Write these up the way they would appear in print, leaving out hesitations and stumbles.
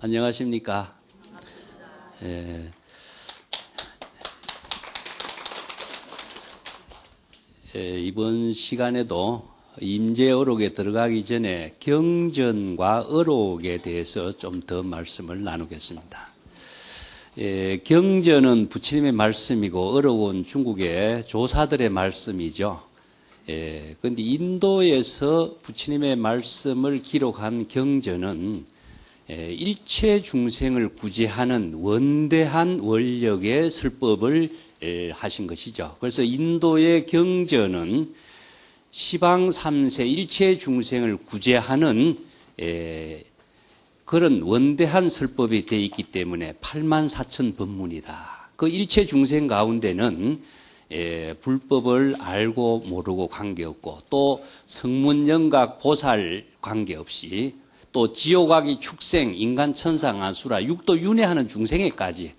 안녕하십니까. 이번 시간에도 임재어록에 들어가기 전에 경전과 어록에 대해서 좀 더 말씀을 나누겠습니다. 경전은 부처님의 말씀이고 어록은 중국의 조사들의 말씀이죠. 그런데 인도에서 부처님의 말씀을 기록한 경전은 일체 중생을 구제하는 원대한 원력의 설법을 하신 것이죠. 그래서 인도의 경전은 시방 3세 일체 중생을 구제하는 그런 원대한 설법이 되어 있기 때문에 84,000 법문이다. 그 일체 중생 가운데는 불법을 알고 모르고 관계없고 또 성문영각 보살 관계없이 또 지옥아기 축생 인간 천상 아수라 육도 윤회하는 중생에까지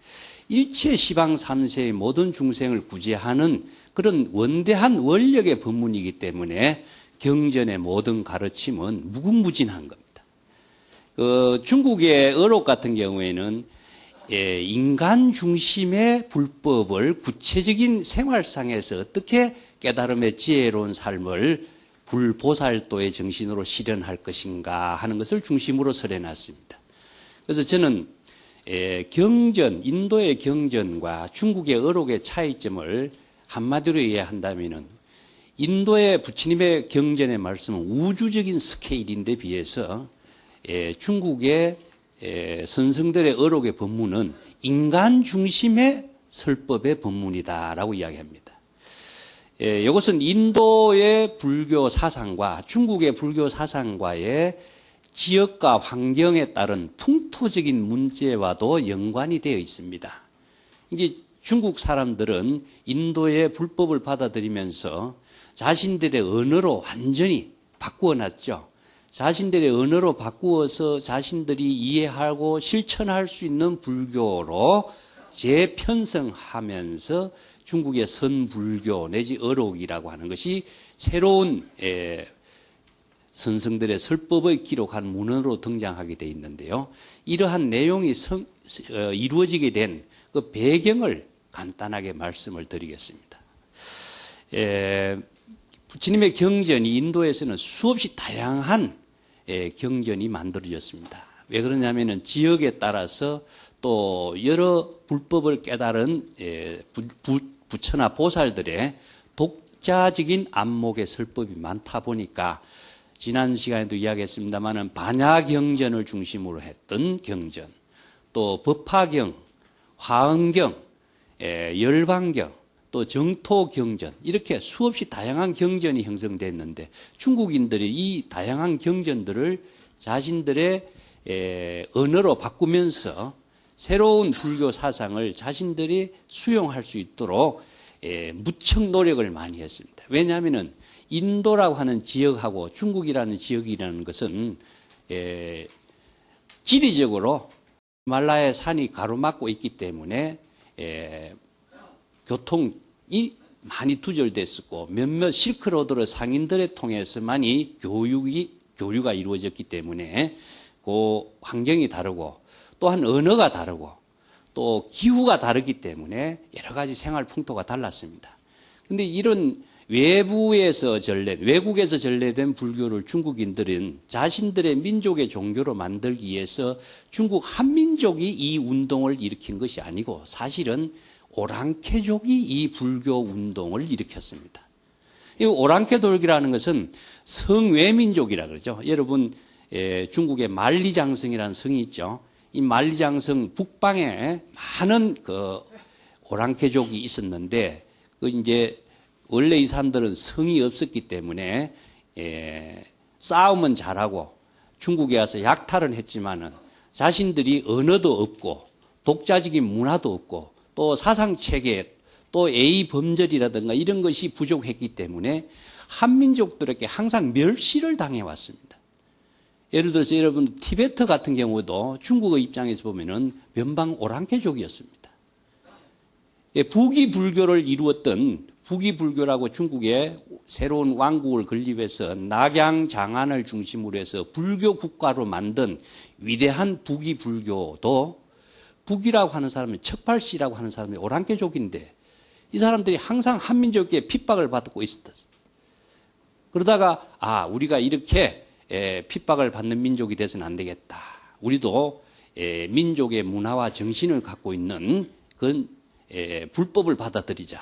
일체 시방 3세의 모든 중생을 구제하는 그런 원대한 원력의 법문이기 때문에 경전의 모든 가르침은 무궁무진한 겁니다. 중국의 어록 같은 경우에는 인간 중심의 불법을 구체적인 생활상에서 어떻게 깨달음의 지혜로운 삶을 불보살도의 정신으로 실현할 것인가 하는 것을 중심으로 설해놨습니다. 그래서 저는 경전, 인도의 경전과 중국의 어록의 차이점을 한마디로 이해한다면 인도의 부처님의 경전의 말씀은 우주적인 스케일인데 비해서 중국의 선성들의 어록의 법문은 인간 중심의 설법의 법문이다라고 이야기합니다. 이것은 인도의 불교 사상과 중국의 불교 사상과의 지역과 환경에 따른 풍토적인 문제와도 연관이 되어 있습니다. 이게 중국 사람들은 인도의 불법을 받아들이면서 자신들의 언어로 완전히 바꾸어놨죠. 자신들의 언어로 바꾸어서 자신들이 이해하고 실천할 수 있는 불교로 재편성하면서 중국의 선불교 내지 어록이라고 하는 것이 새로운 선성들의 설법을 기록한 문헌으로 등장하게 되어 있는데요. 이러한 내용이 이루어지게 된 그 배경을 간단하게 말씀을 드리겠습니다. 부처님의 경전이 인도에서는 수없이 다양한 경전이 만들어졌습니다. 왜 그러냐면은 지역에 따라서 또 여러 불법을 깨달은 부처나 보살들의 독자적인 안목의 설법이 많다 보니까 지난 시간에도 이야기했습니다마는 반야경전을 중심으로 했던 경전, 또 법화경, 화엄경, 열반경, 또 정토경전 이렇게 수없이 다양한 경전이 형성됐는데 중국인들이 이 다양한 경전들을 자신들의 언어로 바꾸면서 새로운 불교 사상을 자신들이 수용할 수 있도록 무척 노력을 많이 했습니다. 왜냐하면 인도라고 하는 지역하고 중국이라는 지역이라는 것은 지리적으로 히말라야 산이 가로막고 있기 때문에 교통이 많이 두절됐었고 몇몇 실크로드를 상인들을 통해서만이 교류가 이루어졌기 때문에 그 환경이 다르고 또한 언어가 다르고 또 기후가 다르기 때문에 여러 가지 생활 풍토가 달랐습니다. 그런데 이런 외국에서 전래된 불교를 중국인들은 자신들의 민족의 종교로 만들기 위해서 중국 한민족이 이 운동을 일으킨 것이 아니고 사실은 오랑캐족이 이 불교 운동을 일으켰습니다. 이 오랑캐족이라는 것은 성외민족이라 그러죠. 여러분 중국의 만리장성이라는 성이 있죠. 이 만리장성 북방에 많은 그 오랑캐족이 있었는데 그 이제 원래 이 사람들은 성이 없었기 때문에 싸움은 잘하고 중국에 와서 약탈은 했지만은 자신들이 언어도 없고 독자적인 문화도 없고 또 사상체계 또 범절이라든가 이런 것이 부족했기 때문에 한민족들에게 항상 멸시를 당해왔습니다. 예를 들어서 여러분 티베트 같은 경우도 중국의 입장에서 보면은 변방 오랑캐족이었습니다. 북이 불교를 이루었던 부귀불교라고 중국에 새로운 왕국을 건립해서 낙양장안을 중심으로 해서 불교 국가로 만든 위대한 부귀불교도 부귀라고 하는 사람이 척팔씨라고 하는 사람이 오랑캐족인데 이 사람들이 항상 한민족에게 핍박을 받고 있었다. 그러다가 우리가 이렇게 핍박을 받는 민족이 돼서는 안 되겠다. 우리도 민족의 문화와 정신을 갖고 있는 그런 불법을 받아들이자.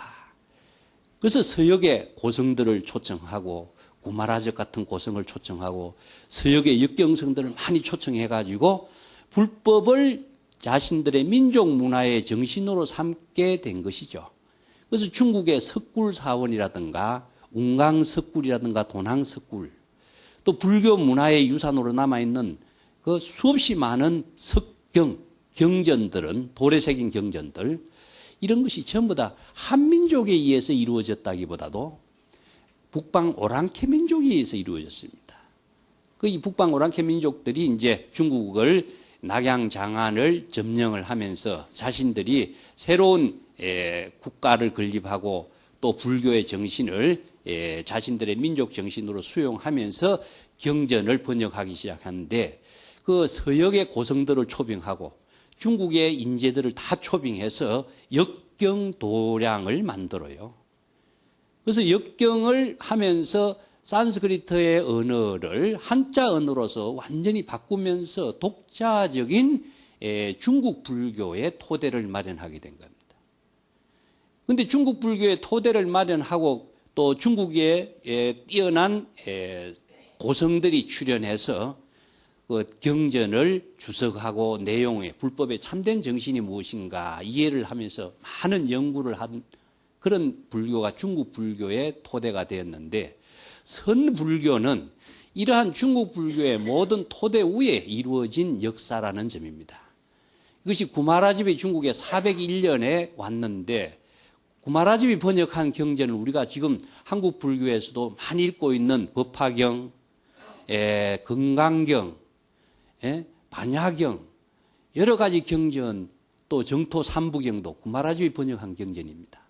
그래서 서역의 고성들을 초청하고 구마라적 같은 고성을 초청하고 서역의 역경성들을 많이 초청해가지고 불법을 자신들의 민족 문화의 정신으로 삼게 된 것이죠. 그래서 중국의 석굴사원이라든가 웅강석굴이라든가 돈항석굴 또 불교 문화의 유산으로 남아있는 그 수없이 많은 석경, 경전들은 돌에 새긴 경전들 이런 것이 전부 다 한민족에 의해서 이루어졌다기보다도 북방 오랑캐 민족에 의해서 이루어졌습니다. 이 북방 오랑캐 민족들이 이제 중국을 낙양장안을 점령을 하면서 자신들이 새로운 국가를 건립하고 또 불교의 정신을 자신들의 민족 정신으로 수용하면서 경전을 번역하기 시작하는데 그 서역의 고성들을 초빙하고 중국의 인재들을 다 초빙해서 역경도량을 만들어요. 그래서 역경을 하면서 산스크리트의 언어를 한자 언어로서 완전히 바꾸면서 독자적인 중국 불교의 토대를 마련하게 된 겁니다. 그런데 중국 불교의 토대를 마련하고 또 중국의 뛰어난 고성들이 출연해서 그 경전을 주석하고 내용의 불법의 참된 정신이 무엇인가 이해를 하면서 많은 연구를 한 그런 불교가 중국 불교의 토대가 되었는데 선불교는 이러한 중국 불교의 모든 토대 위에 이루어진 역사라는 점입니다. 이것이 구마라집이 중국에 401년에 왔는데 구마라집이 번역한 경전을 우리가 지금 한국 불교에서도 많이 읽고 있는 법화경, 건강경, 반야경, 여러 가지 경전, 또 정토 삼부경도 구마라집이 번역한 경전입니다.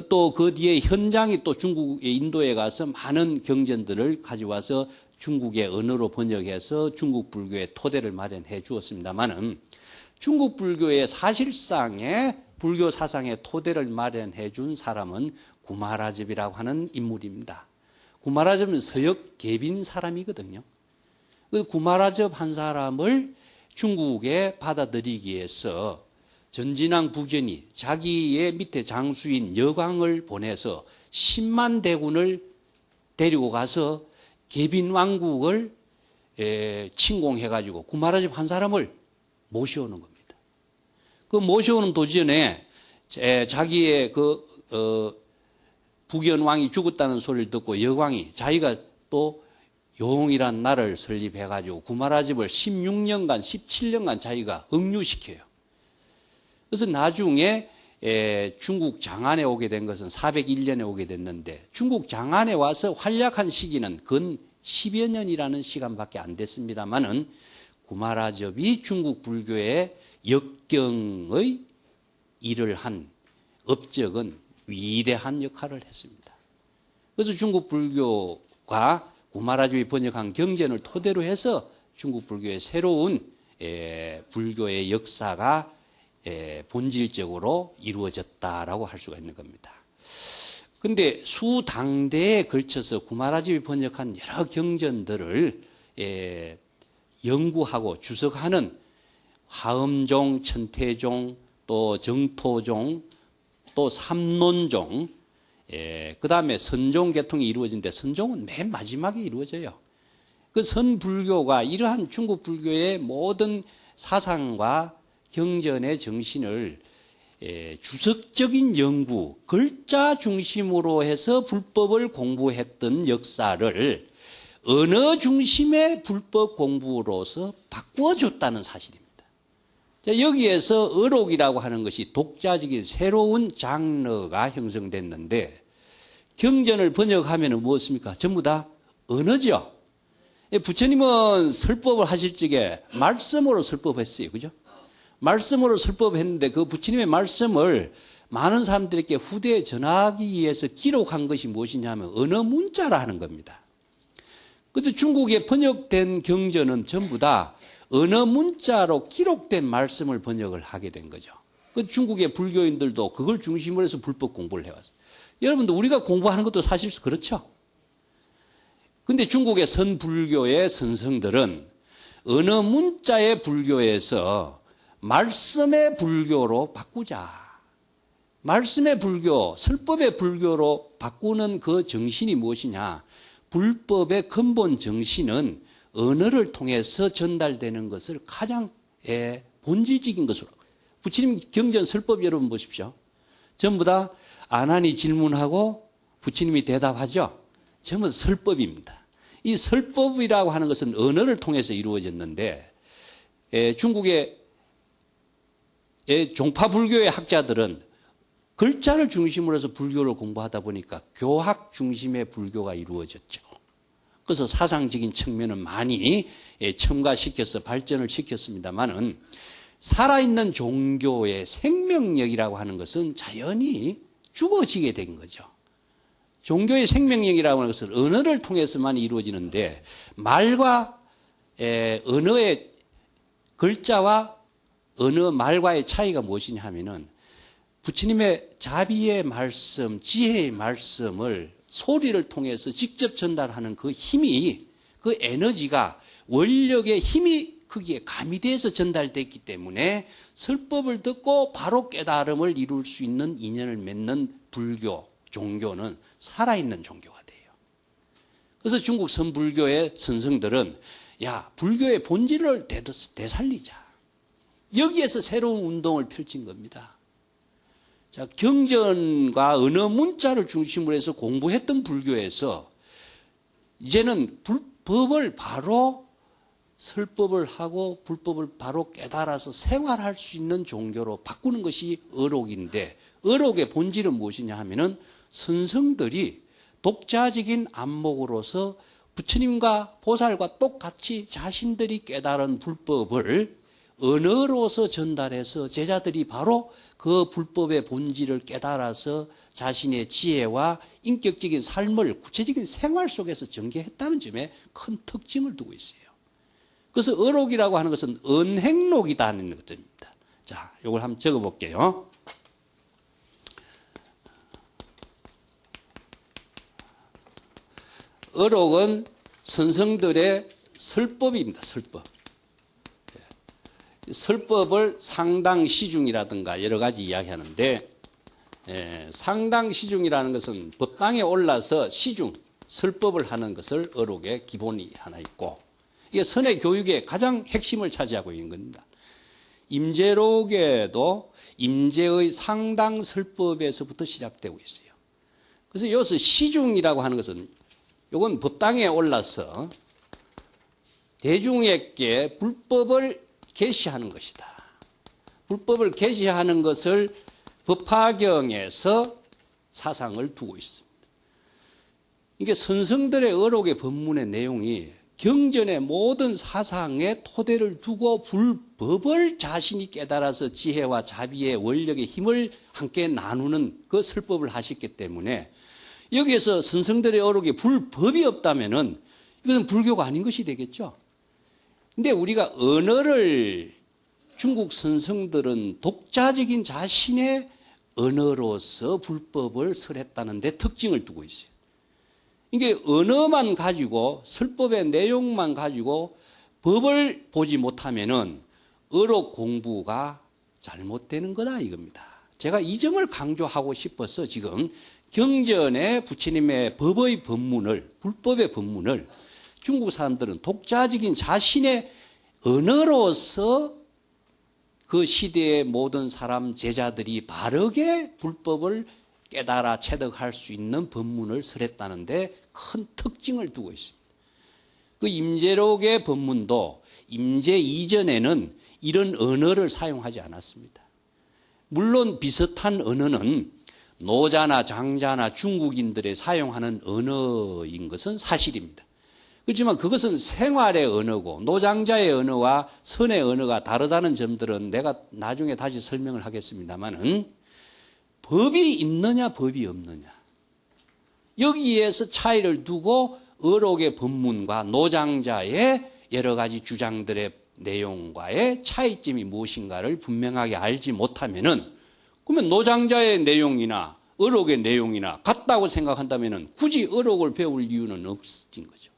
또 그 뒤에 현장이 또 중국의 인도에 가서 많은 경전들을 가져와서 중국의 언어로 번역해서 중국 불교의 토대를 마련해 주었습니다만은 중국 불교의 사실상의 불교 사상의 토대를 마련해 준 사람은 구마라집이라고 하는 인물입니다. 구마라집은 서역 계빈 사람이거든요. 그 구마라집 한 사람을 중국에 받아들이기 위해서 전진왕 부견이 자기의 밑에 장수인 여광을 보내서 10만 대군을 데리고 가서 계빈 왕국을 침공해가지고 구마라집 한 사람을 모셔오는 겁니다. 그 모셔오는 도전에 자기의 부견 왕이 죽었다는 소리를 듣고 여광이 자기가 또 용이란 나라를 설립해가지고 구마라집을 16년간, 17년간 자기가 억류시켜요. 그래서 나중에 중국 장안에 오게 된 것은 401년에 오게 됐는데 중국 장안에 와서 활약한 시기는 근 10여 년이라는 시간밖에 안 됐습니다만은 구마라집이 중국 불교의 역경의 일을 한 업적은 위대한 역할을 했습니다. 그래서 중국 불교가 구마라집이 번역한 경전을 토대로 해서 중국 불교의 새로운 불교의 역사가 본질적으로 이루어졌다라고 할 수가 있는 겁니다. 그런데 수당대에 걸쳐서 구마라집이 번역한 여러 경전들을 연구하고 주석하는 화엄종, 천태종, 또 정토종, 또 삼론종, 그 다음에 선종 계통이 이루어지는데 선종은 맨 마지막에 이루어져요. 그 선불교가 이러한 중국 불교의 모든 사상과 경전의 정신을 주석적인 연구, 글자 중심으로 해서 불법을 공부했던 역사를 언어 중심의 불법 공부로서 바꿔줬다는 사실입니다. 여기에서 어록이라고 하는 것이 독자적인 새로운 장르가 형성됐는데 경전을 번역하면 무엇입니까? 전부 다 언어죠. 부처님은 설법을 하실 적에 말씀으로 설법했어요. 그죠? 말씀으로 설법했는데 그 부처님의 말씀을 많은 사람들에게 후대에 전하기 위해서 기록한 것이 무엇이냐면 언어 문자라 하는 겁니다. 그래서 중국에 번역된 경전은 전부 다 언어 문자로 기록된 말씀을 번역을 하게 된 거죠. 그 중국의 불교인들도 그걸 중심으로 해서 불법 공부를 해왔어요. 여러분도 우리가 공부하는 것도 사실 그렇죠. 근데 중국의 선불교의 선성들은 언어 문자의 불교에서 말씀의 불교로 바꾸자. 말씀의 불교, 설법의 불교로 바꾸는 그 정신이 무엇이냐? 불법의 근본 정신은 언어를 통해서 전달되는 것을 가장 본질적인 것으로. 부처님 경전 설법 여러분 보십시오. 전부 다 아난이 질문하고 부처님이 대답하죠. 전부 설법입니다. 이 설법이라고 하는 것은 언어를 통해서 이루어졌는데 중국의 종파 불교의 학자들은 글자를 중심으로 해서 불교를 공부하다 보니까 교학 중심의 불교가 이루어졌죠. 그래서 사상적인 측면은 많이 첨가시켜서 발전을 시켰습니다만은 살아있는 종교의 생명력이라고 하는 것은 자연히 죽어지게 된 거죠. 종교의 생명력이라고 하는 것은 언어를 통해서만 이루어지는데 말과 언어의 글자와 언어 말과의 차이가 무엇이냐 하면은 부처님의 자비의 말씀, 지혜의 말씀을 소리를 통해서 직접 전달하는 그 힘이, 그 에너지가 원력의 힘이 거기에 가미돼서 전달됐기 때문에 설법을 듣고 바로 깨달음을 이룰 수 있는 인연을 맺는 불교, 종교는 살아있는 종교가 돼요. 그래서 중국 선불교의 선성들은 야, 불교의 본질을 되살리자. 여기에서 새로운 운동을 펼친 겁니다. 자, 경전과 언어 문자를 중심으로 해서 공부했던 불교에서 이제는 불법을 바로 설법을 하고 불법을 바로 깨달아서 생활할 수 있는 종교로 바꾸는 것이 어록인데 어록의 본질은 무엇이냐 하면은 선성들이 독자적인 안목으로서 부처님과 보살과 똑같이 자신들이 깨달은 불법을 언어로서 전달해서 제자들이 바로 그 불법의 본질을 깨달아서 자신의 지혜와 인격적인 삶을 구체적인 생활 속에서 전개했다는 점에 큰 특징을 두고 있어요. 그래서 어록이라고 하는 것은 언행록이다는 것입니다. 자, 이걸 한번 적어볼게요. 어록은 선성들의 설법입니다. 설법. 설법을 상당시중이라든가 여러 가지 이야기하는데 상당시중이라는 것은 법당에 올라서 시중, 설법을 하는 것을 어록의 기본이 하나 있고 이게 선의 교육의 가장 핵심을 차지하고 있는 겁니다. 임재록에도 임재의 상당설법에서부터 시작되고 있어요. 그래서 여기서 시중이라고 하는 것은 이건 법당에 올라서 대중에게 불법을 계시하는 것이다. 불법을 계시하는 것을 법화경에서 사상을 두고 있습니다. 이게 선성들의 어록의 법문의 내용이 경전의 모든 사상의 토대를 두고 불법을 자신이 깨달아서 지혜와 자비의 원력의 힘을 함께 나누는 그 설법을 하셨기 때문에 여기에서 선성들의 어록에 불법이 없다면은 이것은 불교가 아닌 것이 되겠죠. 근데 우리가 언어를 중국 선성들은 독자적인 자신의 언어로서 불법을 설했다는 데 특징을 두고 있어요. 이게 언어만 가지고 설법의 내용만 가지고 법을 보지 못하면은 어록 공부가 잘못되는 거다 이겁니다. 제가 이 점을 강조하고 싶어서 지금 경전의 부처님의 법의 법문을 불법의 법문을 중국 사람들은 독자적인 자신의 언어로서 그 시대의 모든 사람 제자들이 바르게 불법을 깨달아 체득할 수 있는 법문을 설했다는데 큰 특징을 두고 있습니다. 그 임재록의 법문도 임재 이전에는 이런 언어를 사용하지 않았습니다. 물론 비슷한 언어는 노자나 장자나 중국인들의 사용하는 언어인 것은 사실입니다. 그렇지만 그것은 생활의 언어고 노장자의 언어와 선의 언어가 다르다는 점들은 내가 나중에 다시 설명을 하겠습니다만은 법이 있느냐 법이 없느냐. 여기에서 차이를 두고 의록의 법문과 노장자의 여러 가지 주장들의 내용과의 차이점이 무엇인가를 분명하게 알지 못하면은, 그러면 노장자의 내용이나 의록의 내용이나 같다고 생각한다면은 굳이 의록을 배울 이유는 없어진 거죠.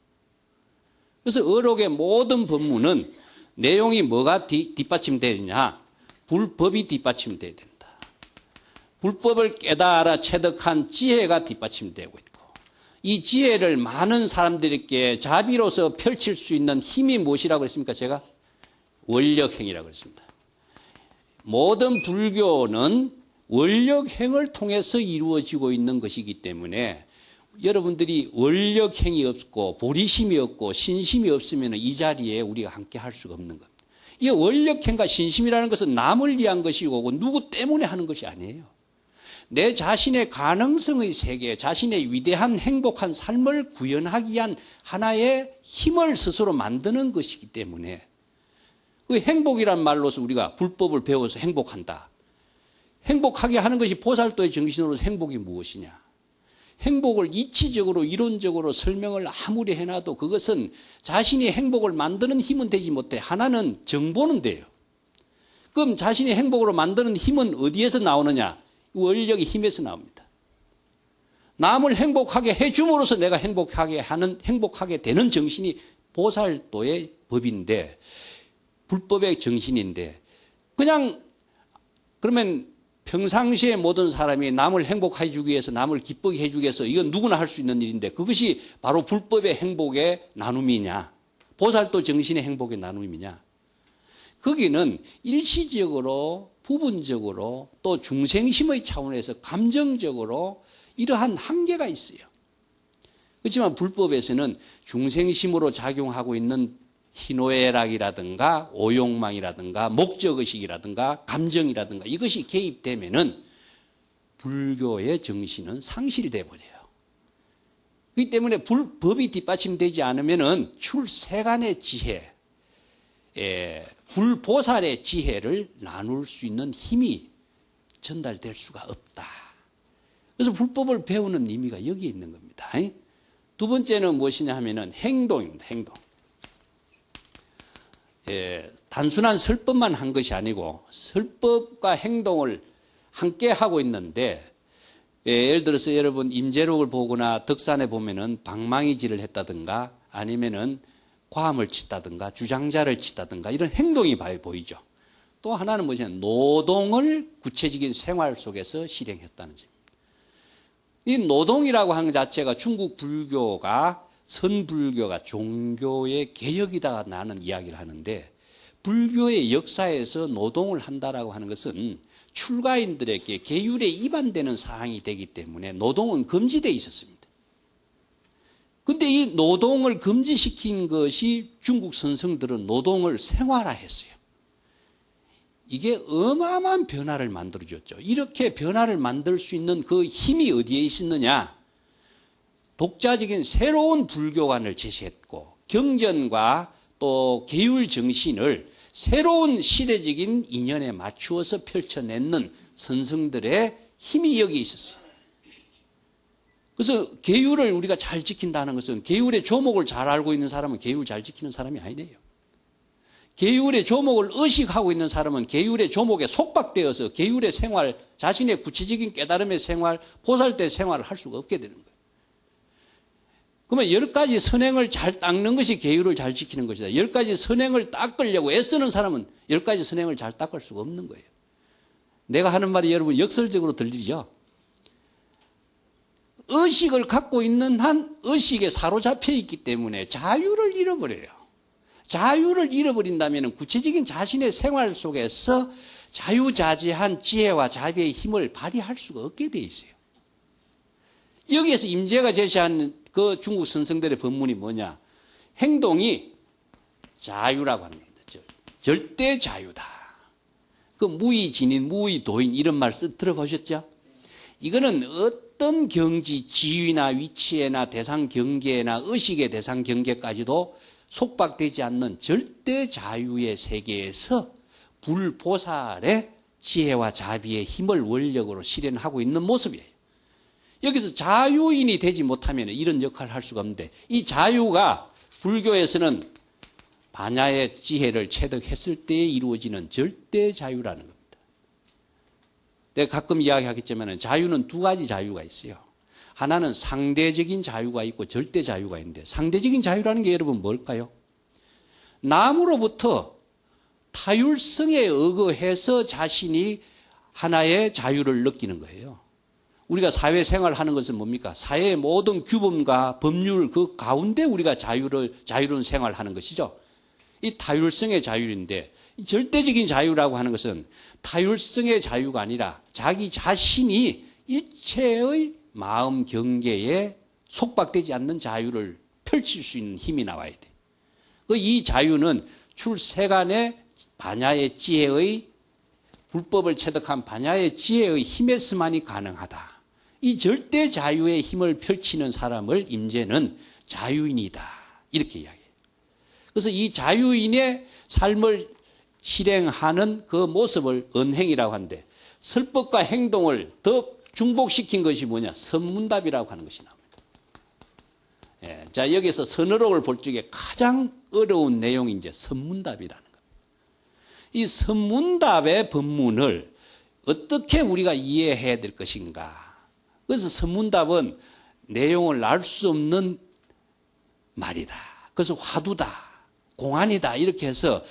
그래서 의록의 모든 법문은 내용이 뭐가 뒷받침되느냐? 불법이 뒷받침돼야 된다. 불법을 깨달아 체득한 지혜가 뒷받침되고 있고, 이 지혜를 많은 사람들에게 자비로서 펼칠 수 있는 힘이 무엇이라고 했습니까? 제가 원력행이라고 했습니다. 모든 불교는 원력행을 통해서 이루어지고 있는 것이기 때문에 여러분들이 원력행이 없고 보리심이 없고 신심이 없으면 이 자리에 우리가 함께 할 수가 없는 겁니다. 이 원력행과 신심이라는 것은 남을 위한 것이고 누구 때문에 하는 것이 아니에요. 내 자신의 가능성의 세계, 자신의 위대한 행복한 삶을 구현하기 위한 하나의 힘을 스스로 만드는 것이기 때문에, 그 행복이란 말로서 우리가 불법을 배워서 행복한다. 행복하게 하는 것이 보살도의 정신으로서 행복이 무엇이냐? 행복을 이치적으로 이론적으로 설명을 아무리 해놔도 그것은 자신이 행복을 만드는 힘은 되지 못해. 하나는 정보는 돼요. 그럼 자신이 행복으로 만드는 힘은 어디에서 나오느냐? 원력의 힘에서 나옵니다. 남을 행복하게 해줌으로써 내가 행복하게 되는 정신이 보살도의 법인데, 불법의 정신인데, 그냥 그러면 평상시에 모든 사람이 남을 행복해 주기 위해서, 남을 기쁘게 해주기 위해서 이건 누구나 할 수 있는 일인데, 그것이 바로 불법의 행복의 나눔이냐? 보살도 정신의 행복의 나눔이냐? 거기는 일시적으로, 부분적으로, 또 중생심의 차원에서 감정적으로 이러한 한계가 있어요. 그렇지만 불법에서는 중생심으로 작용하고 있는 희노애락이라든가 오욕망이라든가 목적의식이라든가 감정이라든가 이것이 개입되면은 불교의 정신은 상실이 돼버려요. 그렇기 때문에 법이 뒷받침되지 않으면은 출세간의 지혜, 불보살의 지혜를 나눌 수 있는 힘이 전달될 수가 없다. 그래서 불법을 배우는 의미가 여기에 있는 겁니다. 두 번째는 무엇이냐 하면은 행동입니다. 행동. 단순한 설법만 한 것이 아니고 설법과 행동을 함께 하고 있는데, 예를 들어서 여러분 임재록을 보거나 덕산에 보면은 방망이질을 했다든가 아니면은 과음을 치다든가 주장자를 치다든가 이런 행동이 보이죠. 또 하나는 무엇이냐? 노동을 구체적인 생활 속에서 실행했다는 점입니다. 이 노동이라고 하는 것 자체가 중국 불교가 선불교가 종교의 개혁이다 나는 이야기를 하는데, 불교의 역사에서 노동을 한다라고 하는 것은 출가인들에게 계율에 위반되는 사항이 되기 때문에 노동은 금지되어 있었습니다. 그런데 이 노동을 금지시킨 것이 중국 선성들은 노동을 생활화했어요. 이게 어마어마한 변화를 만들어줬죠. 이렇게 변화를 만들 수 있는 그 힘이 어디에 있었느냐? 독자적인 새로운 불교관을 제시했고, 경전과 또 계율 정신을 새로운 시대적인 인연에 맞추어서 펼쳐내는 선성들의 힘이 여기 있었어요. 그래서 계율을 우리가 잘 지킨다는 것은, 계율의 조목을 잘 알고 있는 사람은 계율 잘 지키는 사람이 아니네요. 계율의 조목을 의식하고 있는 사람은 계율의 조목에 속박되어서 계율의 생활, 자신의 구체적인 깨달음의 생활, 보살대 생활을 할 수가 없게 되는 거예요. 그러면 10가지 선행을 잘 닦는 것이 계율을 잘 지키는 것이다. 10가지 선행을 닦으려고 애쓰는 사람은 10가지 선행을 잘 닦을 수가 없는 거예요. 내가 하는 말이 여러분 역설적으로 들리죠? 의식을 갖고 있는 한 의식에 사로잡혀 있기 때문에 자유를 잃어버려요. 자유를 잃어버린다면 구체적인 자신의 생활 속에서 자유자재한 지혜와 자비의 힘을 발휘할 수가 없게 돼 있어요. 여기에서 임재가 제시한 그 중국 선생들의 법문이 뭐냐? 행동이 자유라고 하는 겁니다. 절대 자유다. 그 무의진인, 무의도인 이런 말 들어보셨죠? 이거는 어떤 경지, 지위나 위치에나 대상 경계나 의식의 대상 경계까지도 속박되지 않는 절대 자유의 세계에서 불보살의 지혜와 자비의 힘을 원력으로 실현하고 있는 모습이에요. 여기서 자유인이 되지 못하면 이런 역할을 할 수가 없는데, 이 자유가 불교에서는 반야의 지혜를 체득했을 때 이루어지는 절대 자유라는 겁니다. 내가 가끔 이야기하겠지만 자유는 두 가지 자유가 있어요. 하나는 상대적인 자유가 있고 절대 자유가 있는데, 상대적인 자유라는 게 여러분 뭘까요? 남으로부터 타율성에 의거해서 자신이 하나의 자유를 느끼는 거예요. 우리가 사회생활을 하는 것은 뭡니까? 사회의 모든 규범과 법률 그 가운데 우리가 자유로운 생활을 하는 것이죠. 이 타율성의 자유인데, 절대적인 자유라고 하는 것은 타율성의 자유가 아니라 자기 자신이 일체의 마음 경계에 속박되지 않는 자유를 펼칠 수 있는 힘이 나와야 돼. 이 자유는 출세간의 반야의 지혜의 불법을 체득한 반야의 지혜의 힘에서만이 가능하다. 이 절대 자유의 힘을 펼치는 사람을 임재는 자유인이다. 이렇게 이야기해요. 그래서 이 자유인의 삶을 실행하는 그 모습을 언행이라고 하는데, 설법과 행동을 더 중복시킨 것이 뭐냐? 선문답이라고 하는 것이 나옵니다. 예, 자, 여기서 선어록을 볼 적에 가장 어려운 내용이 이제 선문답이라는 겁니다. 이 선문답의 법문을 어떻게 우리가 이해해야 될 것인가? 그래서 선문답은 내용을 알 수 없는 말이다. 그래서 화두다, 공안이다 이렇게 해서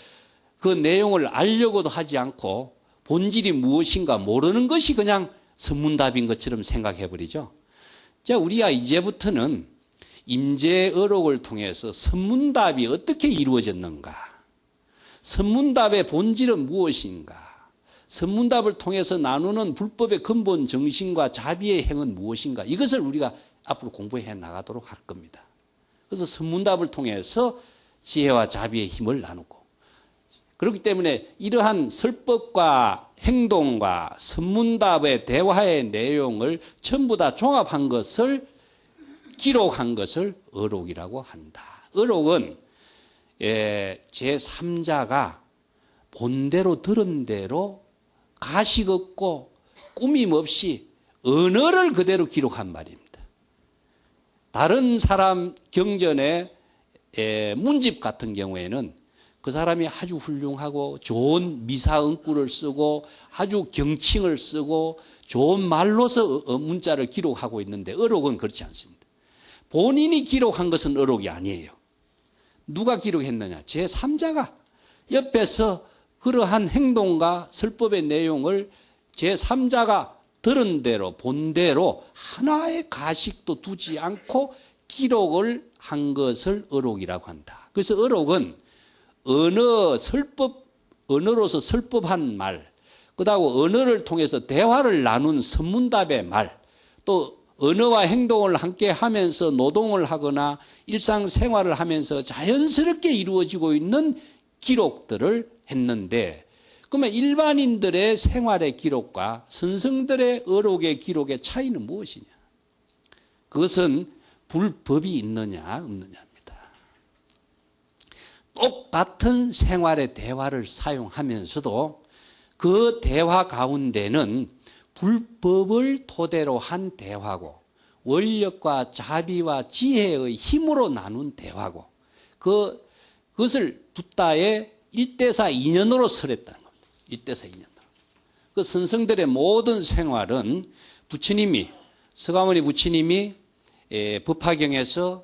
그 내용을 알려고도 하지 않고 본질이 무엇인가 모르는 것이 그냥 선문답인 것처럼 생각해버리죠. 자, 우리가 이제부터는 임재어록을 통해서 선문답이 어떻게 이루어졌는가, 선문답의 본질은 무엇인가, 선문답을 통해서 나누는 불법의 근본 정신과 자비의 행은 무엇인가, 이것을 우리가 앞으로 공부해 나가도록 할 겁니다. 그래서 선문답을 통해서 지혜와 자비의 힘을 나누고, 그렇기 때문에 이러한 설법과 행동과 선문답의 대화의 내용을 전부 다 종합한 것을, 기록한 것을 어록이라고 한다. 어록은 제3자가 본대로 들은 대로 가식 없고 꾸밈 없이 언어를 그대로 기록한 말입니다. 다른 사람 경전의 문집 같은 경우에는 그 사람이 아주 훌륭하고 좋은 미사응구를 쓰고 아주 경칭을 쓰고 좋은 말로서 문자를 기록하고 있는데, 어록은 그렇지 않습니다. 본인이 기록한 것은 어록이 아니에요. 누가 기록했느냐? 제3자가 옆에서 그러한 행동과 설법의 내용을 제3자가 들은 대로 본 대로 하나의 가식도 두지 않고 기록을 한 것을 어록이라고 한다. 그래서 어록은 언어로서 설법한 말, 그다음 언어를 통해서 대화를 나눈 선문답의 말, 또 언어와 행동을 함께 하면서 노동을 하거나 일상생활을 하면서 자연스럽게 이루어지고 있는 기록들을 했는데, 그러면 일반인들의 생활의 기록과 선성들의 어록의 기록의 차이는 무엇이냐? 그것은 불법이 있느냐 없느냐입니다. 똑같은 생활의 대화를 사용하면서도 그 대화 가운데는 불법을 토대로 한 대화고, 원력과 자비와 지혜의 힘으로 나눈 대화고, 그것을 붓다의 1대4 인연으로 설했다는 겁니다. 1대4 인연으로. 그 선성들의 모든 생활은 부처님이, 서가모니 부처님이 법화경에서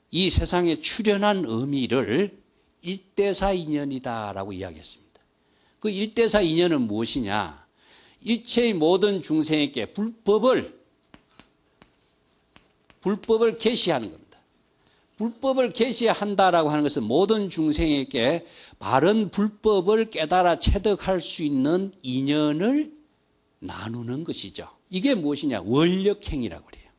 이 세상에 출현한 의미를 1대4 인연이다라고 이야기했습니다. 그 1대4 인연은 무엇이냐? 일체의 모든 중생에게 불법을 계시하는 겁니다. 불법을 계시한다라고 하는 것은 모든 중생에게 바른 불법을 깨달아 체득할 수 있는 인연을 나누는 것이죠. 이게 무엇이냐? 원력행위라고 그래요.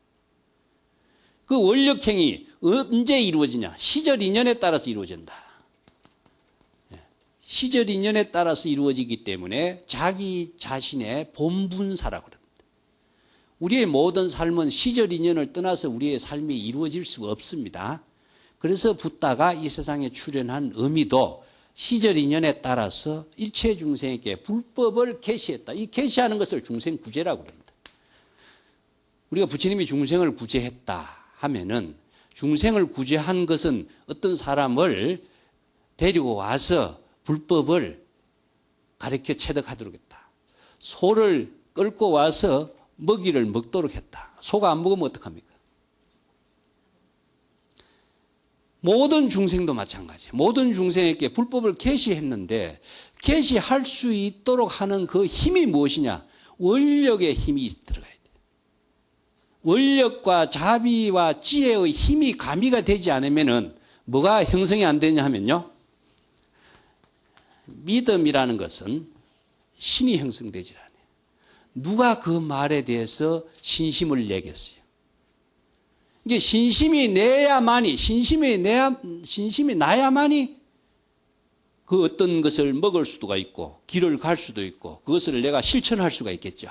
그 원력행위 언제 이루어지냐? 시절 인연에 따라서 이루어진다. 시절 인연에 따라서 이루어지기 때문에 자기 자신의 본분사라고 합니다. 우리의 모든 삶은 시절 인연을 떠나서 우리의 삶이 이루어질 수가 없습니다. 그래서 붓다가 이 세상에 출현한 의미도 시절 인연에 따라서 일체 중생에게 불법을 계시했다. 이 계시하는 것을 중생구제라고 합니다. 우리가 부처님이 중생을 구제했다 하면은 중생을 구제한 것은 어떤 사람을 데리고 와서 불법을 가르쳐 체득하도록 했다. 소를 끌고 와서 먹이를 먹도록 했다. 소가 안 먹으면 어떡합니까? 모든 중생도 마찬가지예요. 모든 중생에게 불법을 계시했는데 계시할 수 있도록 하는 그 힘이 무엇이냐? 원력의 힘이 들어가야 돼요. 원력과 자비와 지혜의 힘이 가미가 되지 않으면은 뭐가 형성이 안 되냐 하면요. 믿음이라는 것은 신이 형성되질 않아요. 누가 그 말에 대해서 신심을 내겠어요? 이게 신심이 나야만이 그 어떤 것을 먹을 수가 있고 길을 갈 수도 있고 그것을 내가 실천할 수가 있겠죠.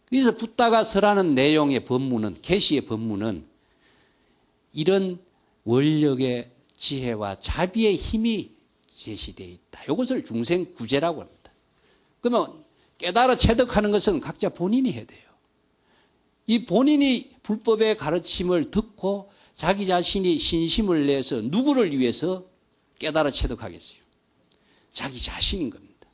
그래서 붓다가 설하는 내용의 법문은 계시의 법문은 이런 원력의 지혜와 자비의 힘이 제시되어 있다. 이것을 중생구제라고 합니다. 그러면 깨달아 체득하는 것은 각자 본인이 해야 돼요. 이 본인이 불법의 가르침을 듣고 자기 자신이 신심을 내서 누구를 위해서 깨달아 체득하겠어요? 자기 자신인 겁니다.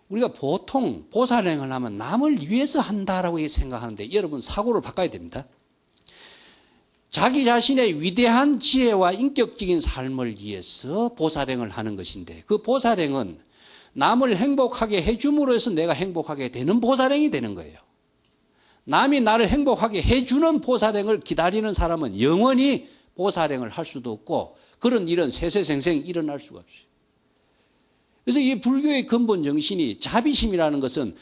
우리가 보통 보살행을 하면 남을 위해서 한다라고 생각하는데 여러분 사고를 바꿔야 됩니다. 자기 자신의 위대한 지혜와 인격적인 삶을 위해서 보살행을 하는 것인데 그 보살행은 남을 행복하게 해줌으로 해서 내가 행복하게 되는 보살행이 되는 거예요. 남이 나를 행복하게 해주는 보살행을 기다리는 사람은 영원히 보살행을 할 수도 없고 그런 일은 세세생생 일어날 수가 없어요. 그래서 이 불교의 근본 정신이 자비심이라는 것은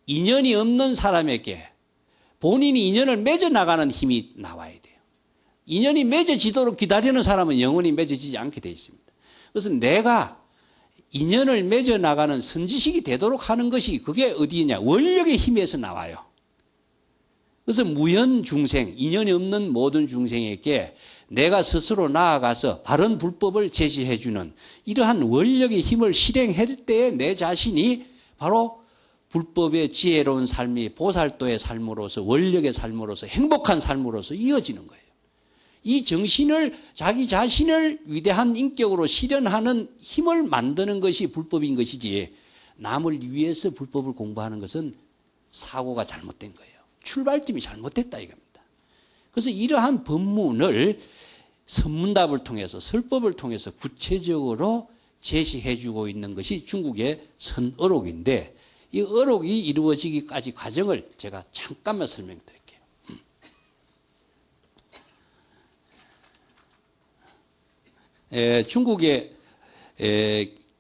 인연이 없는 사람에게 본인이 인연을 맺어 나가는 힘이 나와야 돼요. 인연이 맺어지도록 기다리는 사람은 영원히 맺어지지 않게 되어 있습니다. 그래서 내가 인연을 맺어 나가는 선지식이 되도록 하는 것이 그게 어디냐? 원력의 힘에서 나와요. 그래서 무연 중생, 인연이 없는 모든 중생에게 내가 스스로 나아가서 바른 불법을 제시해 주는 이러한 원력의 힘을 실행할 때에 내 자신이 바로 불법의 지혜로운 삶이 보살도의 삶으로서 원력의 삶으로서 행복한 삶으로서 이어지는 거예요. 이 정신을 자기 자신을 위대한 인격으로 실현하는 힘을 만드는 것이 불법인 것이지 남을 위해서 불법을 공부하는 것은 사고가 잘못된 거예요. 출발점이 잘못됐다 이겁니다. 그래서 이러한 법문을 선문답을 통해서 설법을 통해서 구체적으로 제시해주고 있는 것이 중국의 선어록인데 이 어록이 이루어지기까지 과정을 제가 잠깐만 설명드릴게요. 중국의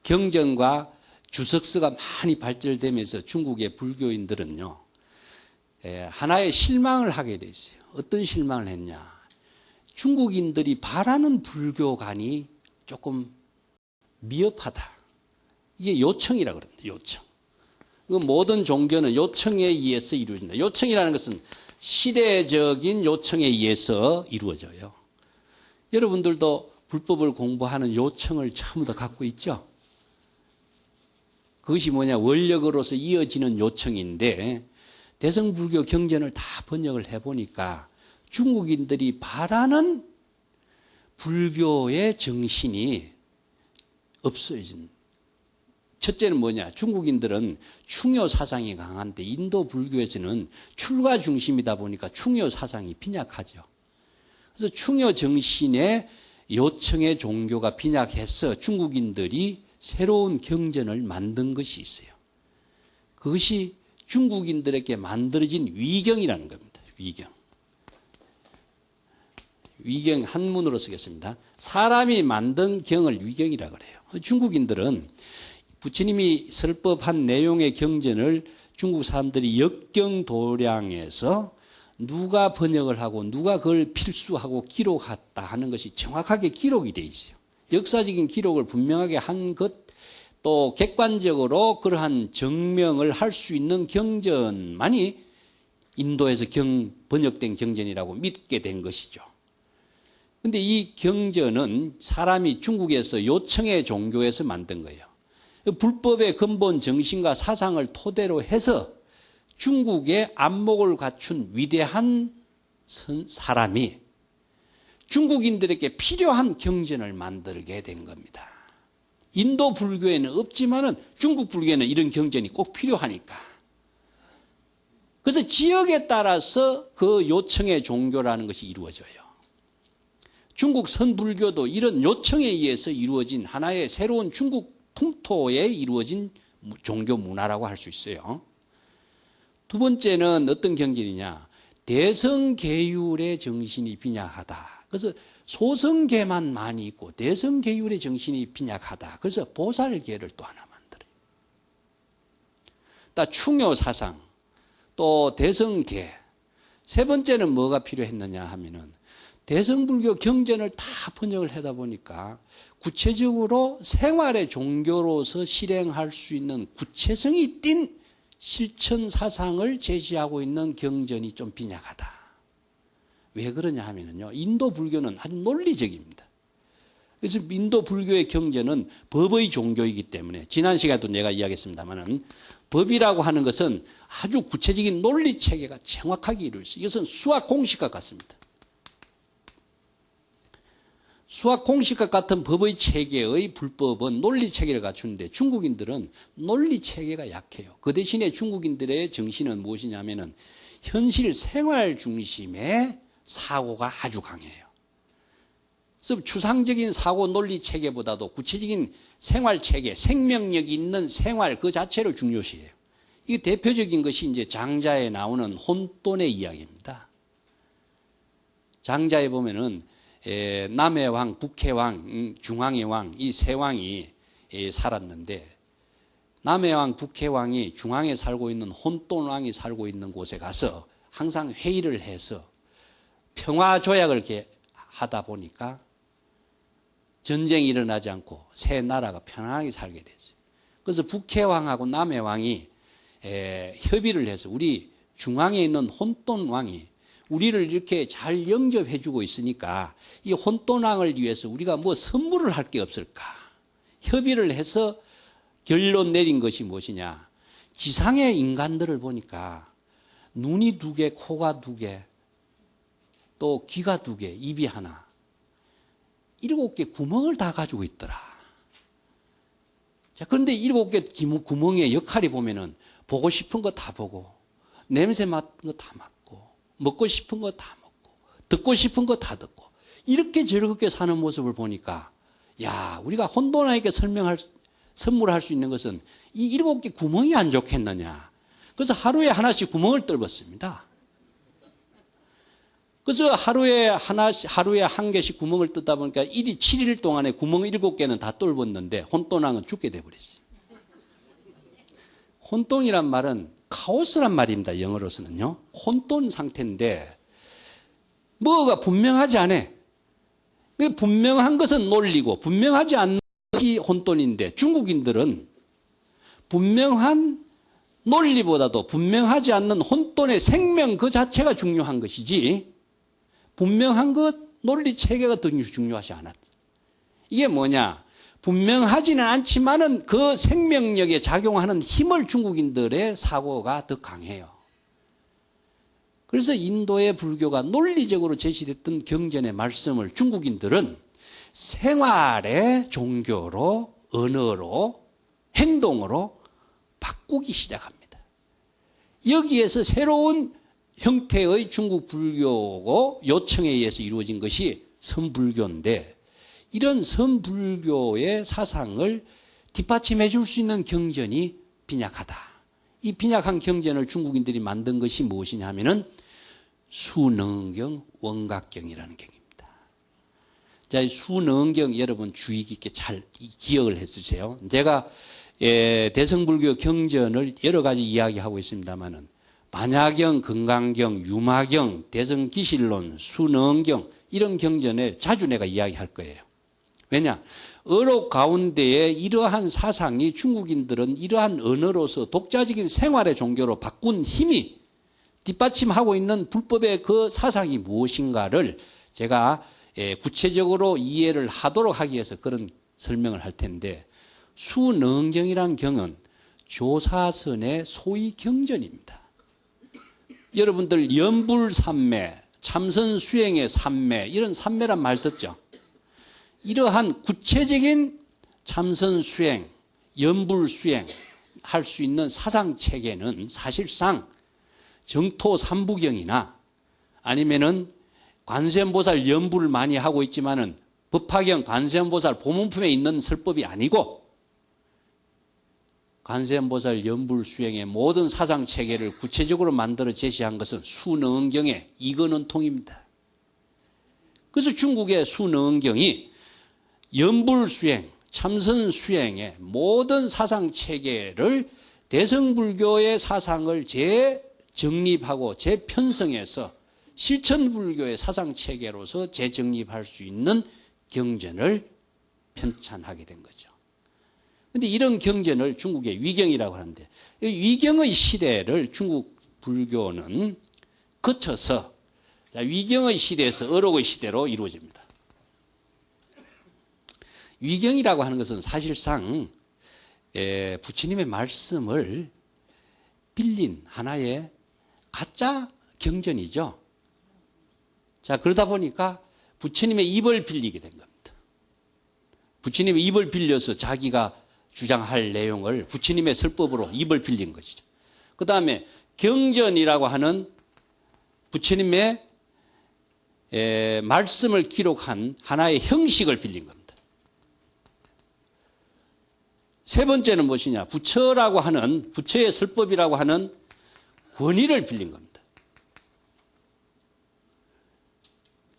경전과 주석서가 많이 발달되면서 중국의 불교인들은요, 하나의 실망을 하게 됐어요. 어떤 실망을 했냐. 중국인들이 바라는 불교관이 조금 미흡하다. 이게 요청이라고 그럽니다. 요청. 모든 종교는 요청에 의해서 이루어진다. 요청이라는 것은 시대적인 요청에 의해서 이루어져요. 여러분들도 불법을 공부하는 요청을 전부 다 갖고 있죠. 그것이 뭐냐, 원력으로서 이어지는 요청인데 대성불교 경전을 다 번역을 해보니까 중국인들이 바라는 불교의 정신이 없어진. 첫째는 뭐냐, 중국인들은 충효 사상이 강한데 인도 불교에서는 출가 중심이다 보니까 충효 사상이 빈약하죠. 그래서 충효 정신의 요청의 종교가 빈약해서 중국인들이 새로운 경전을 만든 것이 있어요. 그것이 중국인들에게 만들어진 위경이라는 겁니다. 위경 한문으로 쓰겠습니다. 사람이 만든 경을 위경이라고 그래요. 중국인들은 부처님이 설법한 내용의 경전을 중국 사람들이 역경도량에서 누가 번역을 하고 누가 그걸 필수하고 기록했다 하는 것이 정확하게 기록이 되어 있어요. 역사적인 기록을 분명하게 한 것, 또 객관적으로 그러한 증명을 할 수 있는 경전만이 인도에서 번역된 경전이라고 믿게 된 것이죠. 근데 이 경전은 사람이 중국에서 요청의 종교에서 만든 거예요. 불법의 근본 정신과 사상을 토대로 해서 중국의 안목을 갖춘 위대한 사람이 중국인들에게 필요한 경전을 만들게 된 겁니다. 인도 불교에는 없지만은 중국 불교에는 이런 경전이 꼭 필요하니까. 그래서 지역에 따라서 그 요청의 종교라는 것이 이루어져요. 중국 선불교도 이런 요청에 의해서 이루어진 하나의 새로운 중국 풍토에 이루어진 종교 문화라고 할 수 있어요. 두 번째는 어떤 경전이냐? 대성계율의 정신이 빈약하다. 그래서 소성계만 많이 있고 대성계율의 정신이 빈약하다. 그래서 보살계를 또 하나 만들어요. 또 충효사상, 또 대성계. 세 번째는 뭐가 필요했느냐 하면은 대성불교 경전을 다 번역을 하다 보니까 구체적으로 생활의 종교로서 실행할 수 있는 구체성이 띈 실천 사상을 제시하고 있는 경전이 좀 빈약하다. 왜 그러냐 하면요. 인도 불교는 아주 논리적입니다. 그래서 인도 불교의 경전은 법의 종교이기 때문에 지난 시간에도 내가 이야기했습니다만은 법이라고 하는 것은 아주 구체적인 논리 체계가 정확하게 이루어져 있어요. 이것은 수학 공식과 같습니다. 수학 공식과 같은 법의 체계의 불법은 논리 체계를 갖추는데 중국인들은 논리 체계가 약해요. 그 대신에 중국인들의 정신은 무엇이냐면은 현실 생활 중심의 사고가 아주 강해요. 그래서 추상적인 사고 논리 체계보다도 구체적인 생활 체계, 생명력이 있는 생활 그 자체를 중요시해요. 이 대표적인 것이 이제 장자에 나오는 혼돈의 이야기입니다. 장자에 보면은 남의 왕, 북의 왕, 중앙의 왕, 이 세 왕이 살았는데 남의 왕, 북의 왕이 중앙에 살고 있는 혼돈 왕이 살고 있는 곳에 가서 항상 회의를 해서 평화 조약을 이렇게 하다 보니까 전쟁이 일어나지 않고 세 나라가 편안하게 살게 됐어요. 그래서 북의 왕하고 남의 왕이 협의를 해서 우리 중앙에 있는 혼돈 왕이 우리를 이렇게 잘 영접해주고 있으니까 이 혼돈왕을 위해서 우리가 뭐 선물을 할 게 없을까? 협의를 해서 결론 내린 것이 무엇이냐? 지상의 인간들을 보니까 눈이 2개, 코가 2개, 또 귀가 2개, 입이 하나, 7개 구멍을 다 가지고 있더라. 자, 그런데 7개 구멍의 역할이 보면은 보고 싶은 거 다 보고, 냄새 맡은 거 다 맡고, 먹고 싶은 거 다 먹고, 듣고 싶은 거 다 듣고, 이렇게 즐겁게 사는 모습을 보니까, 야, 우리가 혼돈왕에게 선물할 수 있는 것은 이 7개 구멍이 안 좋겠느냐. 그래서 하루에 하나씩 구멍을 뚫었습니다. 그래서 하루에 한 개씩 구멍을 뜯다 보니까 7일 동안에 구멍 7개는 다 뚫었는데 혼돈왕은 죽게 돼버렸어요. 혼돈이란 말은 카오스란 말입니다. 영어로서는요. 혼돈 상태인데 뭐가 분명하지 않아. 분명한 것은 논리고 분명하지 않는 것이 혼돈인데 중국인들은 분명한 논리보다도 분명하지 않는 혼돈의 생명 그 자체가 중요한 것이지 분명한 것 논리 체계가 더 중요하지 않았다. 이게 뭐냐. 분명하지는 않지만은 그 생명력에 작용하는 힘을 중국인들의 사고가 더 강해요. 그래서 인도의 불교가 논리적으로 제시됐던 경전의 말씀을 중국인들은 생활의 종교로, 언어로, 행동으로 바꾸기 시작합니다. 여기에서 새로운 형태의 중국 불교고 요청에 의해서 이루어진 것이 선불교인데 이런 선불교의 사상을 뒷받침해 줄 수 있는 경전이 빈약하다. 이 빈약한 경전을 중국인들이 만든 것이 무엇이냐 하면은 수능경, 원각경이라는 경입니다. 자, 수능경 여러분 주의 깊게 잘 기억을 해 주세요. 제가 대성불교 경전을 여러 가지 이야기하고 있습니다만은 반야경, 건강경, 유마경, 대성기실론, 수능경 이런 경전에 자주 내가 이야기할 거예요. 왜냐? 어록 가운데에 이러한 사상이 중국인들은 이러한 언어로서 독자적인 생활의 종교로 바꾼 힘이 뒷받침하고 있는 불법의 그 사상이 무엇인가를 제가 구체적으로 이해를 하도록 하기 위해서 그런 설명을 할 텐데, 수능경이란 경은 조사선의 소위 경전입니다. 여러분들 연불산매, 참선수행의 산매, 이런 산매란 말 듣죠? 이러한 구체적인 참선수행, 연불수행 할 수 있는 사상체계는 사실상 정토 삼부경이나 아니면은 관세음보살 연불을 많이 하고 있지만은 법화경 관세음보살 보문품에 있는 설법이 아니고, 관세음보살 연불수행의 모든 사상체계를 구체적으로 만들어 제시한 것은 수능경의 이건원통입니다. 그래서 중국의 수능경이 연불수행, 참선수행의 모든 사상체계를 대乘불교의 사상을 재정립하고 재편성해서 실천불교의 사상체계로서 재정립할 수 있는 경전을 편찬하게 된 거죠. 그런데 이런 경전을 중국의 위경이라고 하는데, 위경의 시대를 중국 불교는 거쳐서 위경의 시대에서 어록의 시대로 이루어집니다. 위경이라고 하는 것은 사실상 부처님의 말씀을 빌린 하나의 가짜 경전이죠. 자, 그러다 보니까 부처님의 입을 빌리게 된 겁니다. 부처님의 입을 빌려서 자기가 주장할 내용을 부처님의 설법으로 입을 빌린 것이죠. 그 다음에 경전이라고 하는 부처님의 말씀을 기록한 하나의 형식을 빌린 겁니다. 세 번째는 무엇이냐? 부처라고 하는, 부처의 설법이라고 하는 권위를 빌린 겁니다.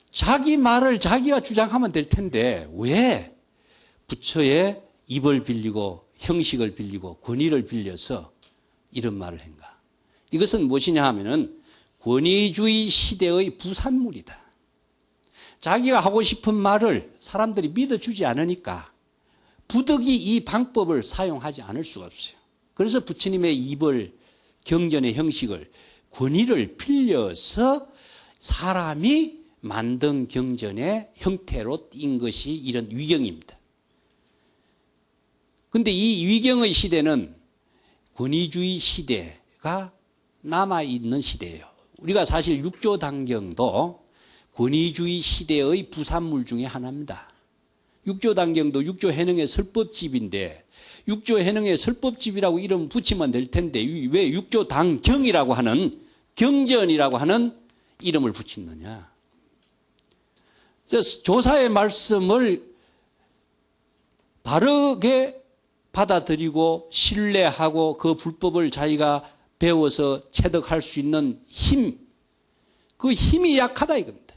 자기 말을 자기가 주장하면 될 텐데 왜 부처의 입을 빌리고 형식을 빌리고 권위를 빌려서 이런 말을 한가? 이것은 무엇이냐 하면은 권위주의 시대의 부산물이다. 자기가 하고 싶은 말을 사람들이 믿어주지 않으니까 부득이 이 방법을 사용하지 않을 수가 없어요. 그래서 부처님의 입을, 경전의 형식을, 권위를 빌려서 사람이 만든 경전의 형태로 띈 것이 이런 위경입니다. 그런데 이 위경의 시대는 권위주의 시대가 남아있는 시대예요. 우리가 사실 육조단경도 권위주의 시대의 부산물 중에 하나입니다. 육조단경도 육조해능의 설법집인데 육조해능의 설법집이라고 이름 붙이면 될 텐데 왜 육조단경이라고 하는 경전이라고 하는 이름을 붙이느냐. 조사의 말씀을 바르게 받아들이고 신뢰하고 그 불법을 자기가 배워서 체득할 수 있는 힘, 그 힘이 약하다 이겁니다.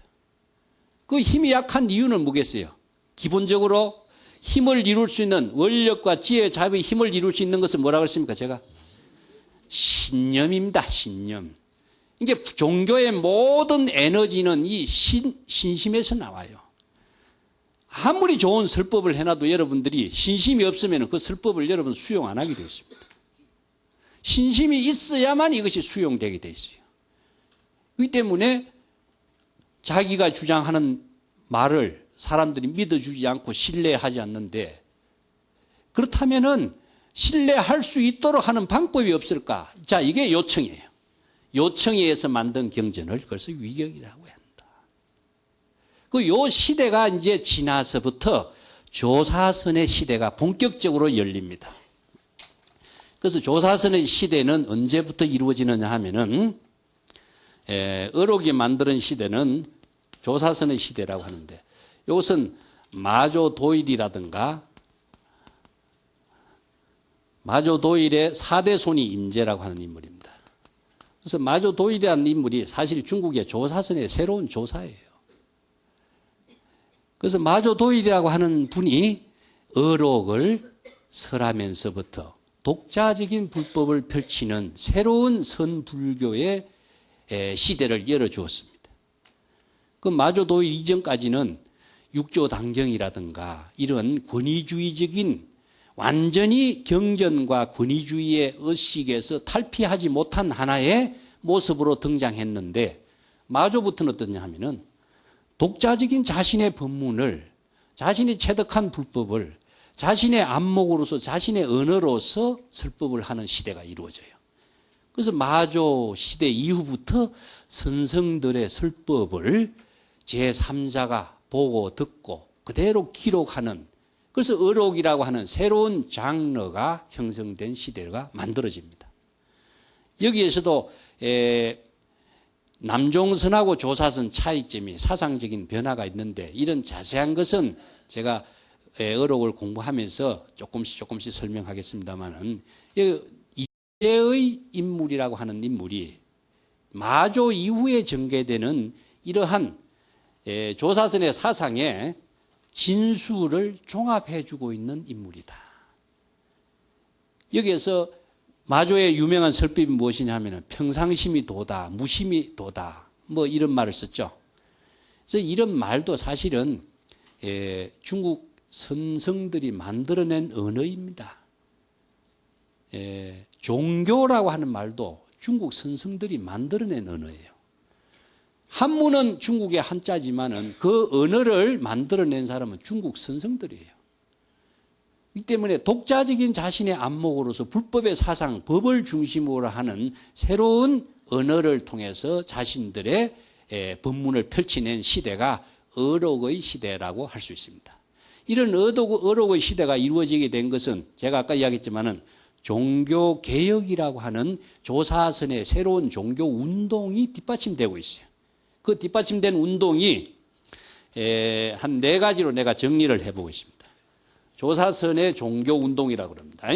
그 힘이 약한 이유는 뭐겠어요? 기본적으로 힘을 이룰 수 있는 원력과 지혜, 자비의 힘을 이룰 수 있는 것은 뭐라고 했습니까? 제가 신념입니다. 신념. 이게 종교의 모든 에너지는 이 신심에서 나와요. 아무리 좋은 설법을 해놔도 여러분들이 신심이 없으면 그 설법을 여러분 수용 안 하게 되어 있습니다. 신심이 있어야만 이것이 수용되게 되어 있어요. 그렇기 때문에 자기가 주장하는 말을 사람들이 믿어주지 않고 신뢰하지 않는데, 그렇다면은 신뢰할 수 있도록 하는 방법이 없을까? 자, 이게 요청이에요. 요청에 의해서 만든 경전을 그래서 위경이라고 한다. 요 시대가 이제 지나서부터 조사선의 시대가 본격적으로 열립니다. 그래서 조사선의 시대는 언제부터 이루어지느냐 하면은, 어록이 만드는 시대는 조사선의 시대라고 하는데, 이것은 마조도일이라든가 마조도일의 4대 손이 임재라고 하는 인물입니다. 그래서 마조도일이라는 인물이 사실 중국의 조사선의 새로운 조사예요. 그래서 마조도일이라고 하는 분이 어록을 설하면서부터 독자적인 불법을 펼치는 새로운 선불교의 시대를 열어주었습니다. 그 마조도일 이전까지는 육조단경이라든가 이런 권위주의적인 완전히 경전과 권위주의의 의식에서 탈피하지 못한 하나의 모습으로 등장했는데, 마조부터는 어떠냐 하면은 독자적인 자신의 법문을, 자신이 체득한 불법을 자신의 안목으로서, 자신의 언어로서 설법을 하는 시대가 이루어져요. 그래서 마조 시대 이후부터 선성들의 설법을 제3자가 보고 듣고 그대로 기록하는, 그래서 어록이라고 하는 새로운 장르가 형성된 시대가 만들어집니다. 여기에서도 남종선하고 조사선 차이점이 사상적인 변화가 있는데, 이런 자세한 것은 제가 어록을 공부하면서 조금씩 설명하겠습니다만은, 이제의 인물이라고 하는 인물이 마조 이후에 전개되는 이러한 조사선의 사상의 진수를 종합해주고 있는 인물이다. 여기에서 마조의 유명한 설법이 무엇이냐 하면 평상심이 도다, 무심이 도다, 뭐 이런 말을 썼죠. 그래서 이런 말도 사실은 중국 선성들이 만들어낸 언어입니다. 종교라고 하는 말도 중국 선성들이 만들어낸 언어예요. 한문은 중국의 한자지만은 그 언어를 만들어낸 사람은 중국 선성들이에요. 이 때문에 독자적인 자신의 안목으로서 불법의 사상, 법을 중심으로 하는 새로운 언어를 통해서 자신들의 법문을 펼쳐낸 시대가 어록의 시대라고 할 수 있습니다. 이런 어록의 시대가 이루어지게 된 것은 제가 아까 이야기했지만은 종교개혁이라고 하는 조사선의 새로운 종교 운동이 뒷받침되고 있어요. 그 뒷받침된 운동이 한 4가지로 내가 정리를 해보고 있습니다. 조사선의 종교운동이라고 합니다.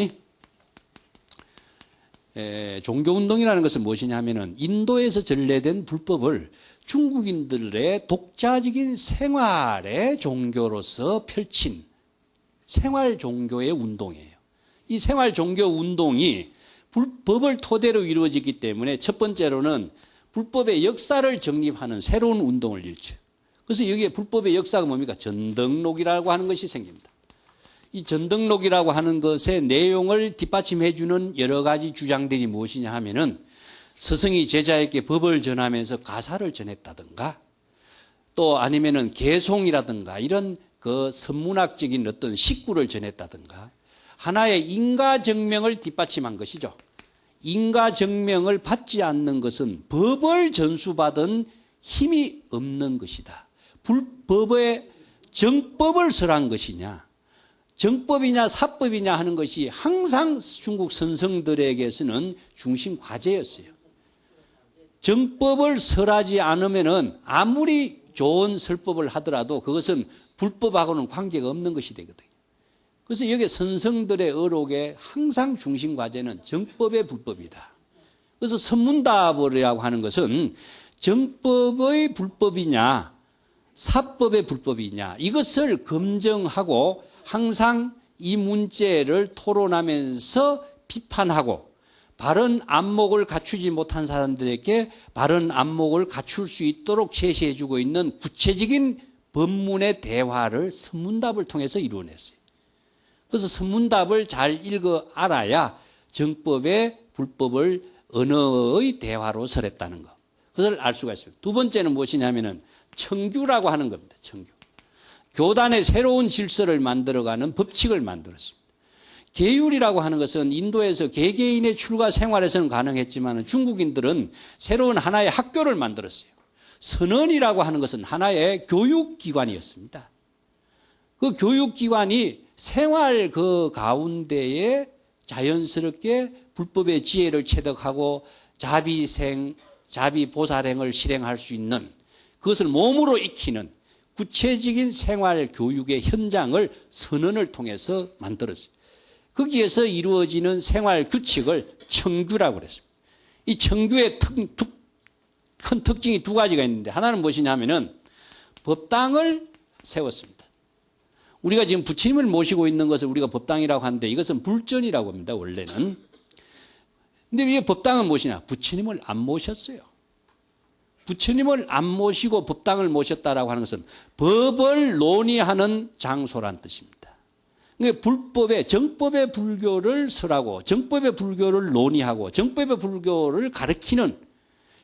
종교운동이라는 것은 무엇이냐 하면은 인도에서 전래된 불법을 중국인들의 독자적인 생활의 종교로서 펼친 생활 종교의 운동이에요. 이 생활 종교 운동이 불법을 토대로 이루어지기 때문에 첫 번째로는 불법의 역사를 정립하는 새로운 운동을 일으켜요. 그래서 여기에 불법의 역사가 뭡니까? 전등록이라고 하는 것이 생깁니다. 이 전등록이라고 하는 것의 내용을 뒷받침해주는 여러 가지 주장들이 무엇이냐 하면은 스승이 제자에게 법을 전하면서 가사를 전했다든가 또 아니면은 개송이라든가 이런 그 선문학적인 어떤 식구를 전했다든가 하나의 인가정명을 뒷받침한 것이죠. 인가정명을 받지 않는 것은 법을 전수받은 힘이 없는 것이다. 불법의 정법을 설한 것이냐, 정법이냐 사법이냐 하는 것이 항상 중국 선성들에게서는 중심 과제였어요. 정법을 설하지 않으면은 아무리 좋은 설법을 하더라도 그것은 불법하고는 관계가 없는 것이 되거든요. 그래서 여기 선성들의 어록의 항상 중심 과제는 정법의 불법이다. 그래서 선문답이라고 하는 것은 정법의 불법이냐 사법의 불법이냐 이것을 검증하고 항상 이 문제를 토론하면서 비판하고 바른 안목을 갖추지 못한 사람들에게 바른 안목을 갖출 수 있도록 제시해주고 있는 구체적인 법문의 대화를 선문답을 통해서 이루어냈어요. 그래서 선문답을 잘 읽어 알아야 정법의 불법을 언어의 대화로 설했다는 것. 그것을 알 수가 있습니다. 두 번째는 무엇이냐면은 청규라고 하는 겁니다. 청규. 교단의 새로운 질서를 만들어가는 법칙을 만들었습니다. 계율이라고 하는 것은 인도에서 개개인의 출가 생활에서는 가능했지만 중국인들은 새로운 하나의 학교를 만들었어요. 선언이라고 하는 것은 하나의 교육기관이었습니다. 그 교육기관이 생활 그 가운데에 자연스럽게 불법의 지혜를 체득하고 자비생, 자비보살행을 실행할 수 있는 그것을 몸으로 익히는 구체적인 생활 교육의 현장을 선언을 통해서 만들었어요. 거기에서 이루어지는 생활 규칙을 청규라고 그랬습니다. 이 청규의 큰 특징이 2가지가 있는데 하나는 무엇이냐 하면은 법당을 세웠습니다. 우리가 지금 부처님을 모시고 있는 것을 우리가 법당이라고 하는데 이것은 불전이라고 합니다. 원래는. 근데 왜 법당은 무엇이냐? 부처님을 안 모셨어요. 부처님을 안 모시고 법당을 모셨다라고 하는 것은 법을 논의하는 장소란 뜻입니다. 그러니까 불법의 정법의 불교를 설하고 정법의 불교를 논의하고 정법의 불교를 가르치는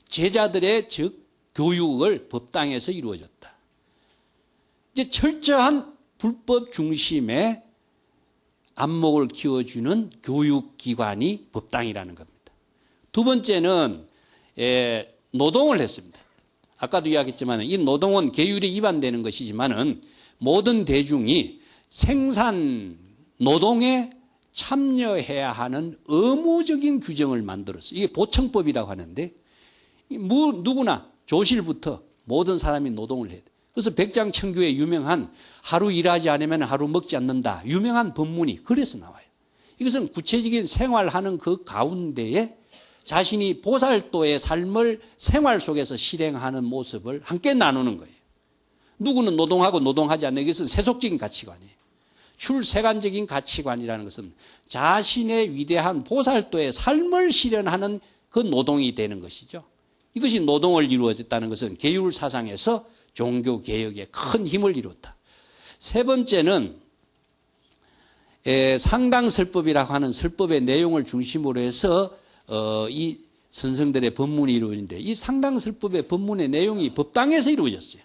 제자들의 즉 교육을 법당에서 이루어졌다. 이제 철저한 불법 중심의 안목을 키워주는 교육기관이 법당이라는 겁니다. 두 번째는 노동을 했습니다. 아까도 이야기했지만 이 노동은 계율에 위반되는 것이지만은 모든 대중이 생산 노동에 참여해야 하는 의무적인 규정을 만들었어요. 이게 보청법이라고 하는데 누구나 조실부터 모든 사람이 노동을 해야 돼. 그래서 백장청규에 유명한 하루 일하지 않으면 하루 먹지 않는다. 유명한 법문이 그래서 나와요. 이것은 구체적인 생활하는 그 가운데에 자신이 보살도의 삶을 생활 속에서 실행하는 모습을 함께 나누는 거예요. 누구는 노동하고 노동하지 않는 것은 세속적인 가치관이에요. 출세관적인 가치관이라는 것은 자신의 위대한 보살도의 삶을 실현하는 그 노동이 되는 것이죠. 이것이 노동을 이루어졌다는 것은 계율 사상에서 종교개혁에 큰 힘을 이뤘다. 세 번째는 상당설법이라고 하는 설법의 내용을 중심으로 해서 이 선성들의 법문이 이루어진데 이 상당설법의 법문의 내용이 법당에서 이루어졌어요.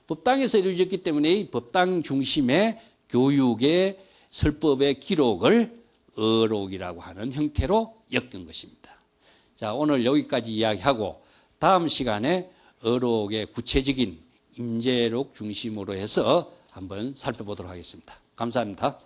법당에서 이루어졌기 때문에 이 법당 중심의 교육의 설법의 기록을 어록이라고 하는 형태로 엮은 것입니다. 자, 오늘 여기까지 이야기하고 다음 시간에 어록의 구체적인 임재록 중심으로 해서 한번 살펴보도록 하겠습니다. 감사합니다.